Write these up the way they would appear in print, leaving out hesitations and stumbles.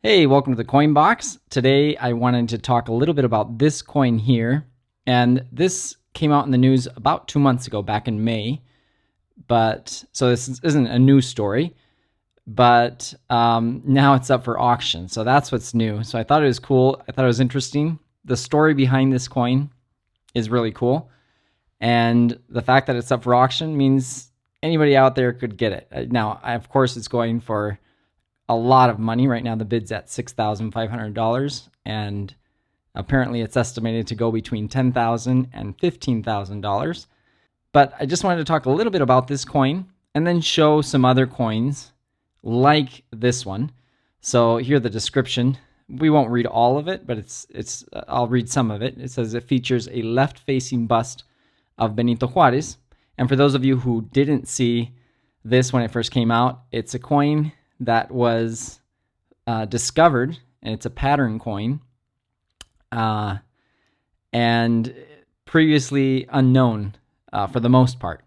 Hey, welcome to the Coin Box. Today I wanted to talk a little bit about this coin here. And this came out in the news about 2 months ago, back in May. So this isn't a new story, but now it's up for auction. So that's what's new. So I thought it was cool. I thought it was interesting. The story behind this coin is really cool. And the fact that it's up for auction means anybody out there could get it. Now, of course, it's going for a lot of money. Right now the bid's at $6,500, and apparently it's estimated to go between $10,000 and $15,000. But I just wanted to talk a little bit about this coin and then show some other coins like this one. So here the description. We won't read all of it, but I'll read some of it. It says it features a left-facing bust of Benito Juarez. And for those of you who didn't see this when it first came out, it's a coin that was discovered, and it's a pattern coin, and previously unknown for the most part.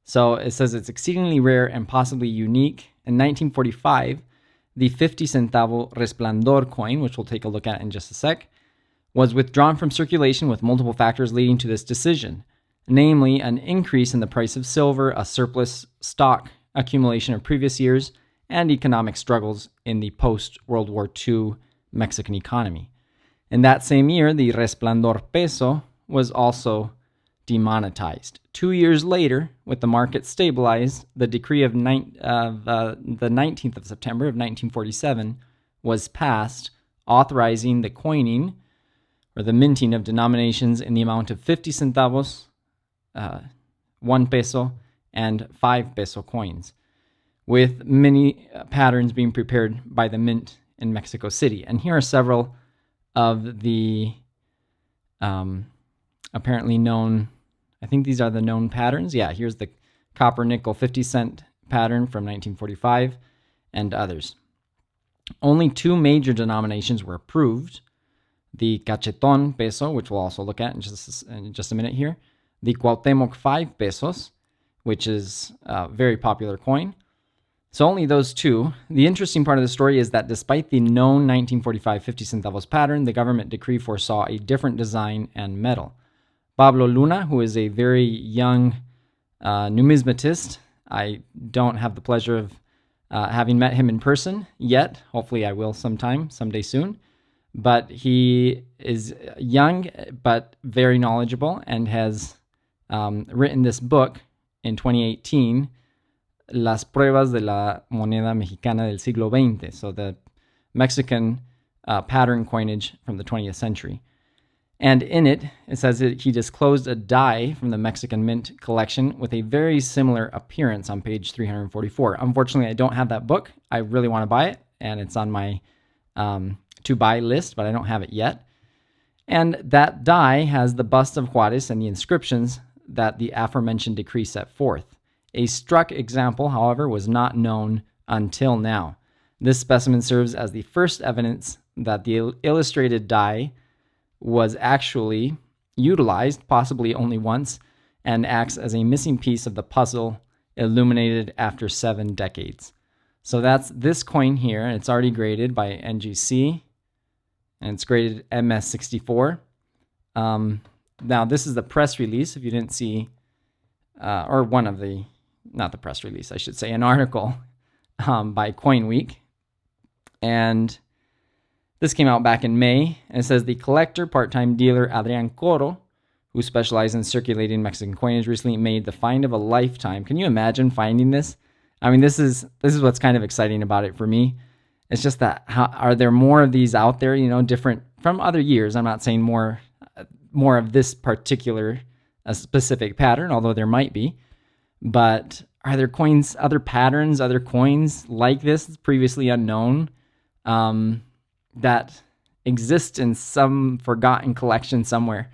So it says it's exceedingly rare and possibly unique. In 1945, the 50 centavo Resplandor coin, which we'll take a look at in just a sec, was withdrawn from circulation with multiple factors leading to this decision, namely an increase in the price of silver, a surplus stock accumulation of previous years, and economic struggles in the post-World War II Mexican economy. In that same year, the Resplandor peso was also demonetized. 2 years later, with the market stabilized, the decree of the 19th of September of 1947 was passed, authorizing the coining or the minting of denominations in the amount of 50 centavos, 1 peso, and 5 peso coins, with many patterns being prepared by the mint in Mexico City. And here are several of the apparently known, I think these are the known patterns. Yeah, here's the copper nickel 50 cent pattern from 1945 and others. Only two major denominations were approved: the Cacheton peso, which we'll also look at in just a minute here, the Cuauhtemoc 5 pesos, which is a very popular coin. So only those two. The interesting part of the story is that despite the known 1945 50 centavos pattern, the government decree foresaw a different design and metal. Pablo Luna, who is a very young numismatist, I don't have the pleasure of having met him in person yet. Hopefully I will someday soon. But he is young but very knowledgeable and has written this book in 2018, Las pruebas de la moneda mexicana del siglo XX, so the Mexican pattern coinage from the 20th century. And in it says that he disclosed a die from the Mexican Mint collection with a very similar appearance on page 344. Unfortunately, I don't have that book. I really want to buy it, and it's on my to-buy list, but I don't have it yet. And that die has the bust of Juarez and the inscriptions that the aforementioned decree set forth. A struck example, however, was not known until now. This specimen serves as the first evidence that the illustrated die was actually utilized, possibly only once, and acts as a missing piece of the puzzle illuminated after 7 decades. So that's this coin here, and it's already graded by NGC, and it's graded MS64. Now, this is the press release, if you didn't see, or one of the, not the press release, I should say, an article by Coin Week. And this came out back in May, and it says the collector, part-time dealer Adrian Coro, who specializes in circulating Mexican coinage, recently made the find of a lifetime. Can you imagine finding this? I mean, this is what's kind of exciting about it for me. It's just that, are there more of these out there, different from other years? I'm not saying more of this particular specific pattern, although there might be. But are there coins, other patterns, other coins like this, previously unknown, that exist in some forgotten collection somewhere?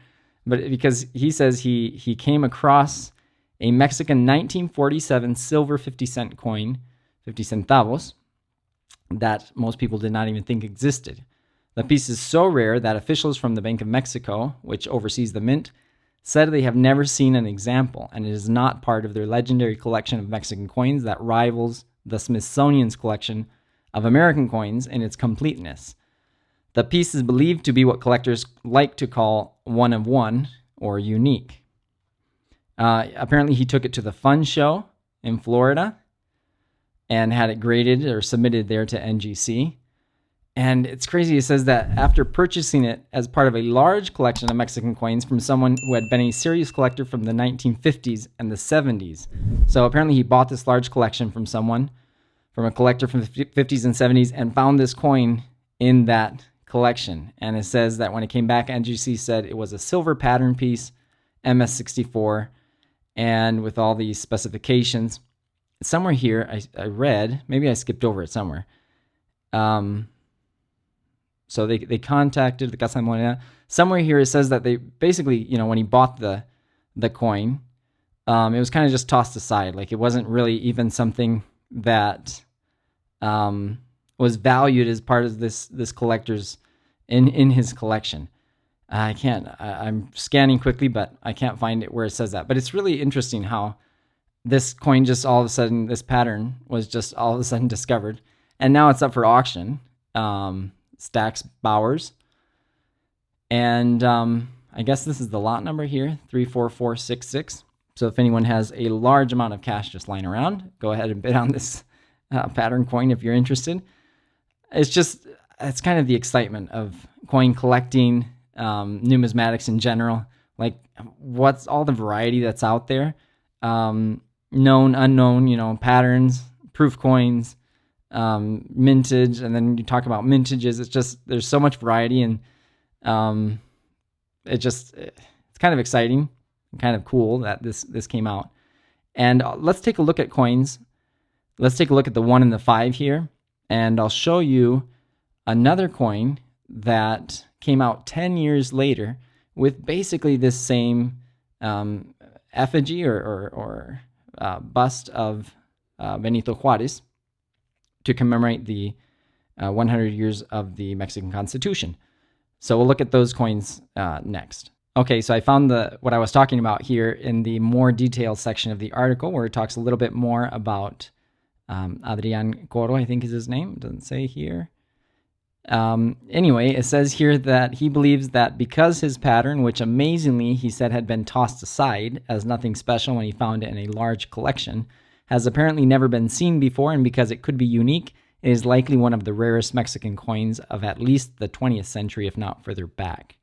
But because he says he came across a Mexican 1947 silver 50 cent coin, 50 centavos, that most people did not even think existed. The piece is so rare that officials from the Bank of Mexico, which oversees the mint, said they have never seen an example, and it is not part of their legendary collection of Mexican coins that rivals the Smithsonian's collection of American coins in its completeness. The piece is believed to be what collectors like to call one of one, or unique. Apparently, he took it to the Fun Show in Florida and had it graded or submitted there to NGC. And it's crazy. It says that after purchasing it as part of a large collection of Mexican coins from someone who had been a serious collector from the 1950s and the 70s. So apparently he bought this large collection from a collector from the 50s and 70s, and found this coin in that collection. And it says that when it came back, NGC said it was a silver pattern piece, MS64, and with all these specifications. Somewhere here, I read, maybe I skipped over it somewhere. So they contacted the Casa de Moneda. Somewhere here it says that they basically, when he bought the coin, it was kind of just tossed aside. Like, it wasn't really even something that was valued as part of this collector's in his collection. I'm scanning quickly, but I can't find it where it says that. But it's really interesting how this coin just all of a sudden, this pattern was just all of a sudden discovered, and now it's up for auction. Stacks Bowers, and I guess this is the lot number here, 34466. So if anyone has a large amount of cash just lying around, go ahead and bid on this pattern coin if you're interested. It's kind of the excitement of coin collecting, numismatics in general. Like, what's all the variety that's out there, known, unknown, patterns, proof coins, mintage, and then you talk about mintages. It's just, there's so much variety, and it's kind of exciting and kind of cool that this came out. And let's take a look at coins. Let's take a look at the 1 and the 5 here, and I'll show you another coin that came out 10 years later with basically this same effigy or bust of Benito Juarez to commemorate the 100 years of the Mexican Constitution. So we'll look at those coins next. Okay, so I found what I was talking about here in the more detailed section of the article, where it talks a little bit more about Adrian Coro, I think is his name. It doesn't say here. Anyway, it says here that he believes that because his pattern, which amazingly he said had been tossed aside as nothing special when he found it in a large collection, has apparently never been seen before, and because it could be unique, it is likely one of the rarest Mexican coins of at least the 20th century, if not further back.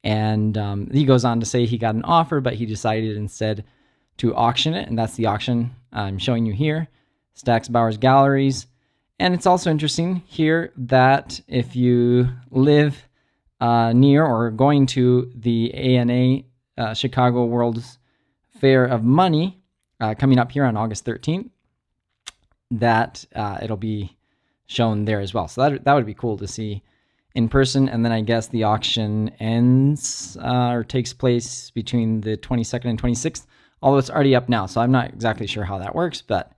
And he goes on to say he got an offer, but he decided instead to auction it, and that's the auction I'm showing you here, Stacks Bowers Galleries. And it's also interesting here that if you live near or going to the ANA Chicago World's Fair of Money coming up here on August 13th, that it'll be shown there as well. So that would be cool to see in person. And then I guess the auction ends or takes place between the 22nd and 26th, although it's already up now. So I'm not exactly sure how that works, but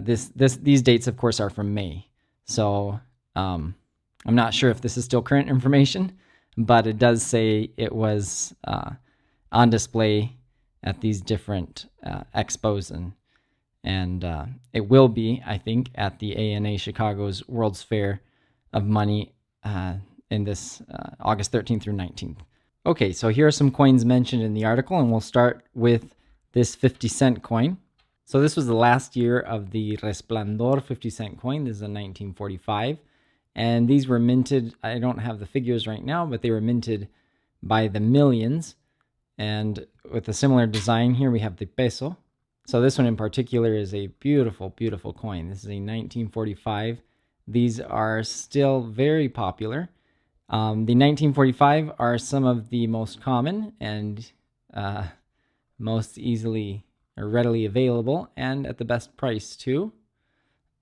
these dates, of course, are from May. So I'm not sure if this is still current information, but it does say it was on display at these different expos, and it will be, I think, at the ANA Chicago's World's Fair of Money in this August 13th through 19th. Okay, so here are some coins mentioned in the article, and we'll start with this 50-cent coin. So this was the last year of the Resplandor 50-cent coin. This is a 1945. And these were minted, I don't have the figures right now, but they were minted by the millions. And with a similar design here, we have the peso. So this one in particular is a beautiful, beautiful coin. This is a 1945. These are still very popular. The 1945 are some of the most common and most easily or readily available, and at the best price too.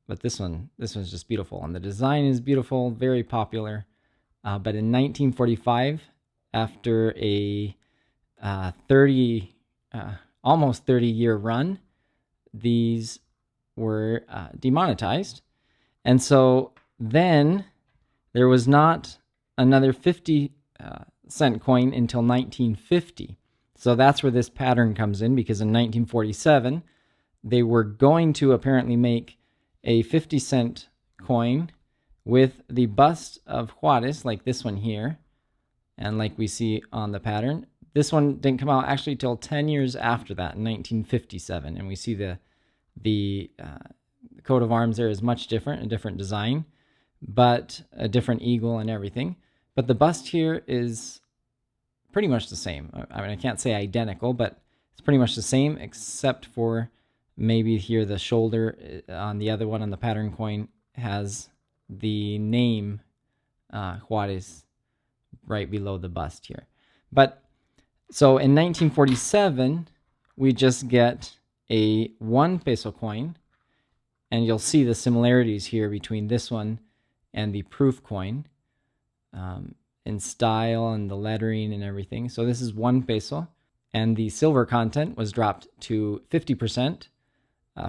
But this one's just beautiful, and the design is beautiful, very popular. But in 1945, after a almost 30-year run, these were demonetized, and so then there was not another 50-cent coin until 1950. So that's where this pattern comes in, because in 1947, they were going to apparently make a 50-cent coin with the bust of Juarez, like this one here, and like we see on the pattern. This one didn't come out actually till 10 years after that, in 1957, and we see the coat of arms there is much different, a different design, but a different eagle and everything. But the bust here is pretty much the same. I mean, I can't say identical, but it's pretty much the same, except for maybe here the shoulder on the other one on the pattern coin has the name Juarez right below the bust here. But so in 1947, we just get a 1 peso coin, and you'll see the similarities here between this one and the proof coin in style and the lettering and everything. So this is 1 peso, and the silver content was dropped to 50%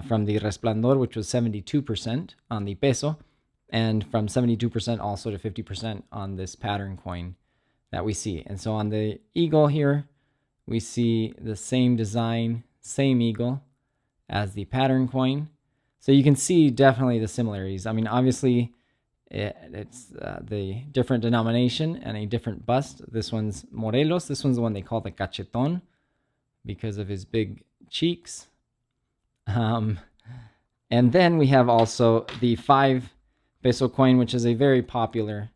from the Resplandor, which was 72% on the peso, and from 72% also to 50% on this pattern coin that we see. And so on the eagle here, we see the same design, same eagle as the pattern coin. So you can see definitely the similarities. I mean, obviously, it's the different denomination and a different bust. This one's Morelos. This one's the one they call the cacheton because of his big cheeks. And then we have also the 5 peso coin, which is a very popular,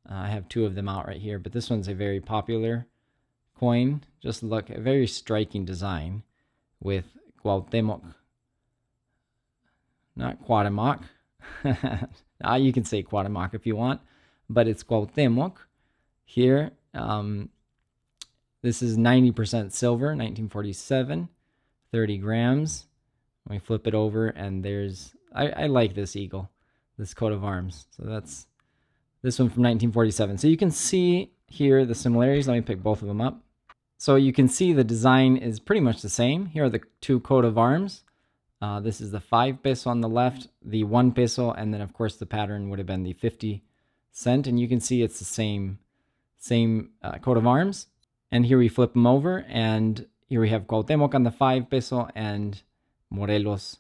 I have 2 of them out right here, but this one's a very popular coin. Just look, a very striking design with Cuauhtemoc, not Cuauhtemoc. You can say Cuauhtemoc if you want, but it's Cuauhtemoc here. This is 90% silver, 1947, 30 grams. We flip it over, and there's, I like this eagle, this coat of arms. So that's this one from 1947. So you can see here the similarities. Let me pick both of them up. So you can see the design is pretty much the same. Here are the 2 coat of arms. This is the 5 peso on the left, the 1 peso, and then of course the pattern would have been the 50 cent. And you can see it's the same coat of arms. And here we flip them over, and here we have Cuauhtemoc on the 5 peso and Morelos.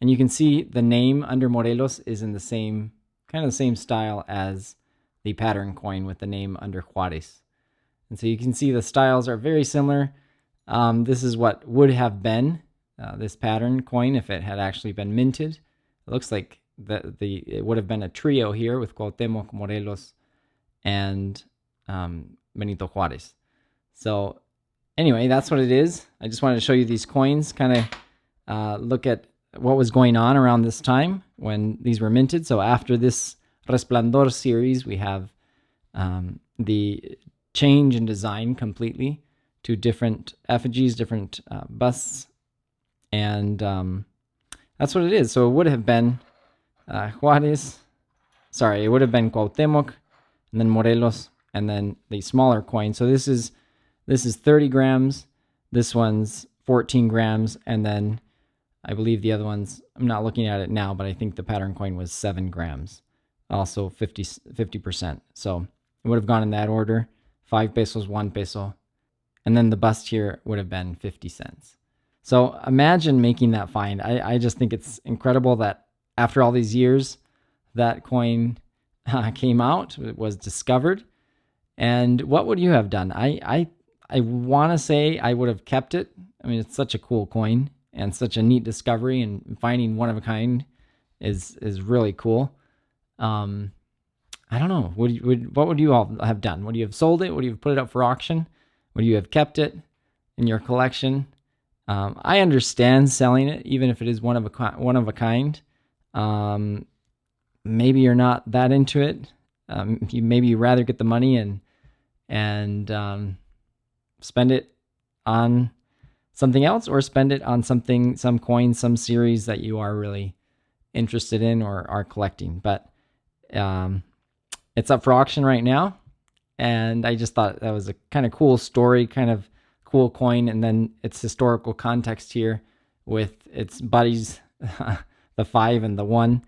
And you can see the name under Morelos is in the same, kind of the same style as the pattern coin with the name under Juarez. And so you can see the styles are very similar. This is what would have been this pattern coin if it had actually been minted. It looks like it would have been a trio here with Cuauhtemoc, Morelos, and Benito Juarez. So anyway, that's what it is. I just wanted to show you these coins, kind of look at what was going on around this time when these were minted. So after this Resplandor series, we have the change in design completely to different effigies, different busts, and that's what it is. So it would have been Juarez, it would have been Cuauhtemoc, and then Morelos, and then the smaller coin. So this is 30 grams, this one's 14 grams, and then I believe the other ones, I'm not looking at it now, but I think the pattern coin was 7 grams, also 50%. So it would have gone in that order. 5 pesos, 1 peso, and then the bust here would have been 50 cents. So imagine making that find. I just think it's incredible that after all these years, that coin came out, it was discovered. And what would you have done? I want to say I would have kept it. I mean, it's such a cool coin and such a neat discovery, and finding one of a kind is really cool. I don't know. What would you all have done? Would you have sold it? Would you have put it up for auction? Would you have kept it in your collection? I understand selling it, even if it is one of a kind. Maybe you're not that into it. Maybe you'd rather get the money and spend it on something else, or spend it on some coin, some series that you are really interested in or are collecting. But it's up for auction right now, and I just thought that was a kind of cool story, kind of cool coin, and then its historical context here with its buddies, the 5 and the 1.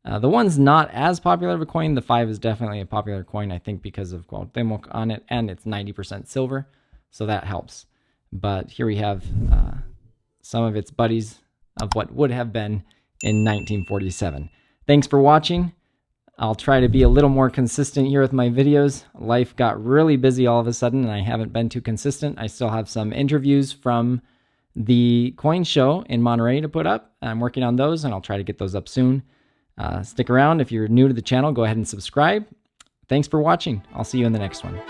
The 1's not as popular of a coin. The 5 is definitely a popular coin, I think, because of Cuauhtemoc on it, and it's 90% silver, so that helps. But here we have some of its buddies of what would have been in 1947. Thanks for watching. I'll try to be a little more consistent here with my videos. Life got really busy all of a sudden, and I haven't been too consistent. I still have some interviews from the coin show in Monterey to put up. I'm working on those, and I'll try to get those up soon. Stick around. If you're new to the channel, go ahead and subscribe. Thanks for watching. I'll see you in the next one.